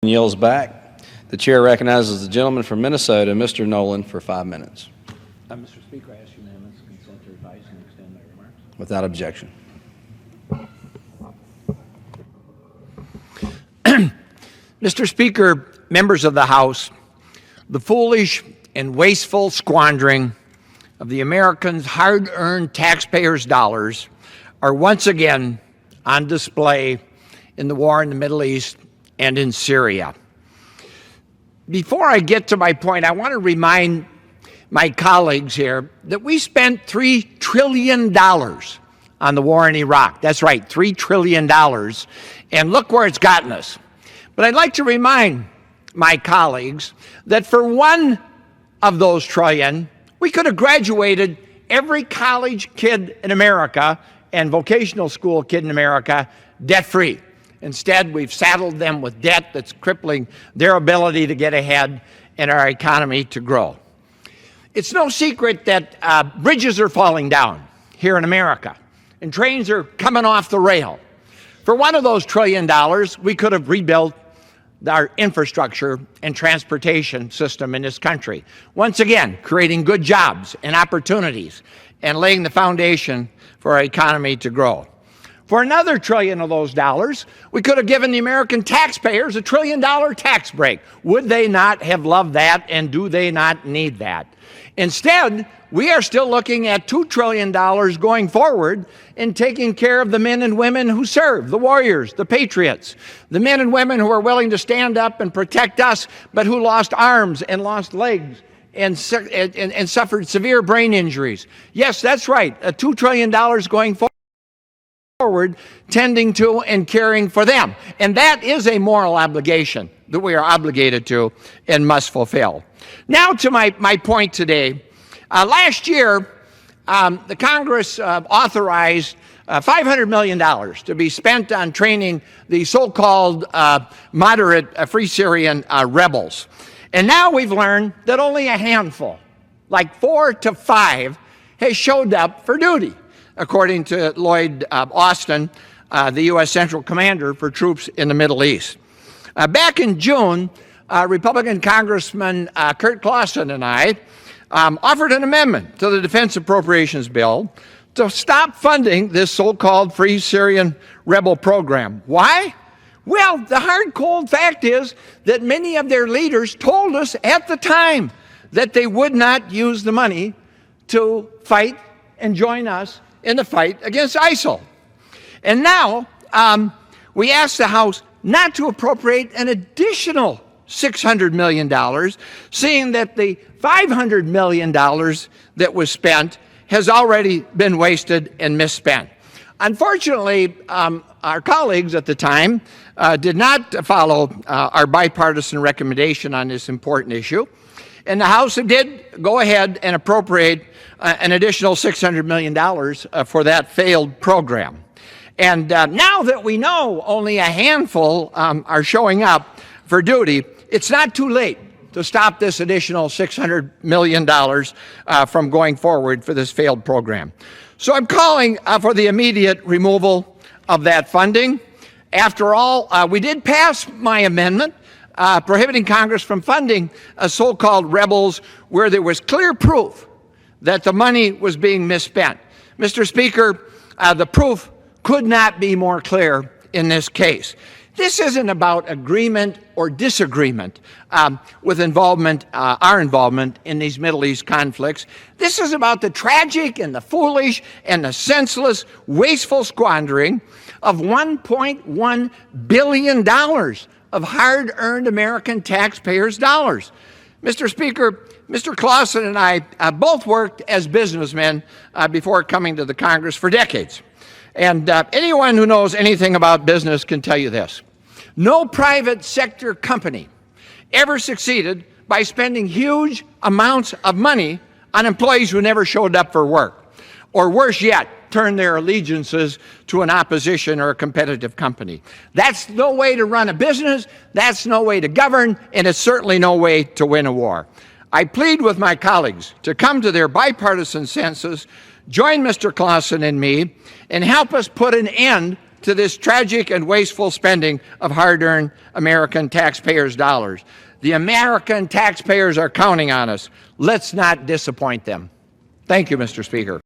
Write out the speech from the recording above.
Yields back. The chair recognizes the gentleman from Minnesota, Mr. Nolan, for 5 minutes. Mr. Speaker, I ask unanimous consent to revise and extend my remarks. Without objection. Mr. Speaker, members of the House, the foolish and wasteful squandering of the Americans' hard-earned taxpayers' dollars are once again on display in the war in the Middle East and in Syria. Before I get to my point, I want to remind my colleagues here that we spent $3 trillion on the war in Iraq. That's right, $3 trillion. And look where it's gotten us. But I'd like to remind my colleagues that for one of those trillion, we could have graduated every college kid in America and vocational school kid in America debt-free. Instead, we've saddled them with debt that's crippling their ability to get ahead and our economy to grow. It's no secret that bridges are falling down here in America, and trains are coming off the rail. For one of those $1 trillion, we could have rebuilt our infrastructure and transportation system in this country. Once again, creating good jobs and opportunities and laying the foundation for our economy to grow. For another $1 trillion of those dollars, we could have given the American taxpayers a $1 trillion tax break. Would they not have loved that, and do they not need that? Instead, we are still looking at $2 trillion going forward in taking care of the men and women who serve, the warriors, the patriots, the men and women who are willing to stand up and protect us, but who lost arms and lost legs and suffered severe brain injuries. Yes, that's right, $2 trillion going forward, tending to and caring for them. And that is a moral obligation that we are obligated to and must fulfill. Now to my point today. Last year, the Congress authorized $500 million to be spent on training the so-called moderate Free Syrian rebels. And now we've learned that only a handful, like 4 to 5, has showed up for duty, according to Lloyd Austin, the U.S. Central Commander for troops in the Middle East. Back in June, Republican Congressman Kurt Clausen and I offered an amendment to the Defense Appropriations Bill to stop funding this so-called Free Syrian Rebel program. Why? Well, the hard, cold fact is that many of their leaders told us at the time that they would not use the money to fight and join us in the fight against ISIL. And now we ask the House not to appropriate an additional $600 million, seeing that the $500 million that was spent has already been wasted and misspent. Unfortunately, our colleagues at the time did not follow our bipartisan recommendation on this important issue, and the House did go ahead and appropriate an additional $600 million for that failed program. And now that we know only a handful are showing up for duty, it's not too late to stop this additional $600 million from going forward for this failed program. So I'm calling for the immediate removal of that funding. After all, we did pass my amendment prohibiting Congress from funding so-called rebels where there was clear proof that the money was being misspent. Mr. Speaker, the proof could not be more clear in this case. This isn't about agreement or disagreement with our involvement in these Middle East conflicts. This is about the tragic and the foolish and the senseless, wasteful squandering of $1.1 billion of hard-earned American taxpayers' dollars. Mr. Speaker, Mr. Clausen and I both worked as businessmen before coming to the Congress for decades. And anyone who knows anything about business can tell you this. No private sector company ever succeeded by spending huge amounts of money on employees who never showed up for work, or worse yet, turned their allegiances to an opposition or a competitive company. That's no way to run a business, that's no way to govern, and it's certainly no way to win a war. I plead with my colleagues to come to their bipartisan senses, join Mr. Clausen and me, and help us put an end to this tragic and wasteful spending of hard-earned American taxpayers' dollars. The American taxpayers are counting on us. Let's not disappoint them. Thank you, Mr. Speaker.